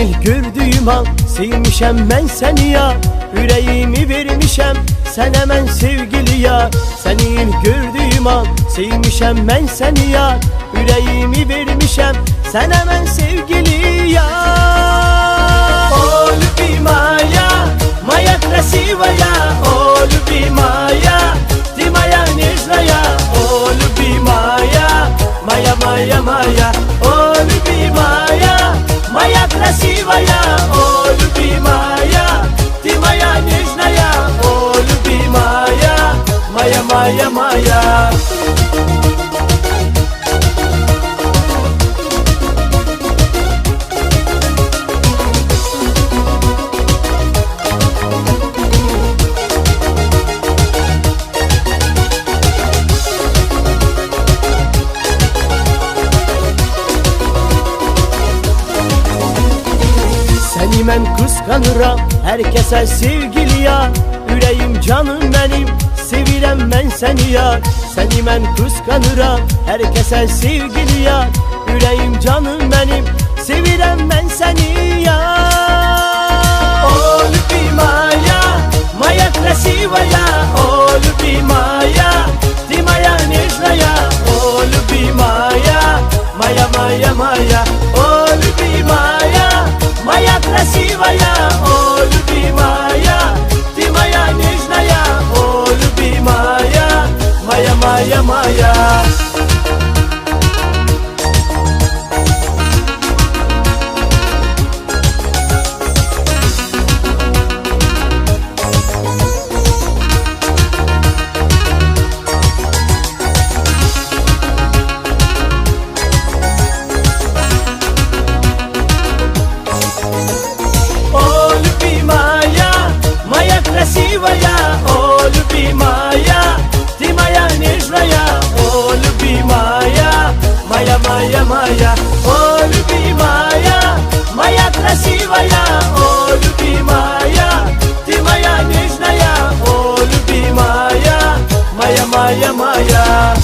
ilk gördüğüm an sevmişem ben seni ya. Yüreğimi vermişem sen hemen sevgili ya. Seni ilk gördüğüm an sevmişem ben seni ya. Yüreğimi vermişem sen hemen sevgili ya. O любимая, моя красивая, о любимая, ты моя нежная, о любимая, моя, о любимая, моя красивая, о любимая, ты моя нежная, о любимая, моя. Seni ben kıskanıram herkese sevgili ya. Yüreğim canım benim sevirem ben seni ya. Seni ben kıskanıram herkese sevgili ya. Yüreğim canım benim sevirem ben seni ya. O любимая, моя красивая, о любимая, ты моя нежная, о любимая, моя, о любимая, моя красивая, о любимая, ты моя нежная, о любимая, моя. Красивая, о любимая, ты моя нежная, о любимая, моя, о любимая, моя красивая, о любимая, ты моя нежная, о любимая, моя.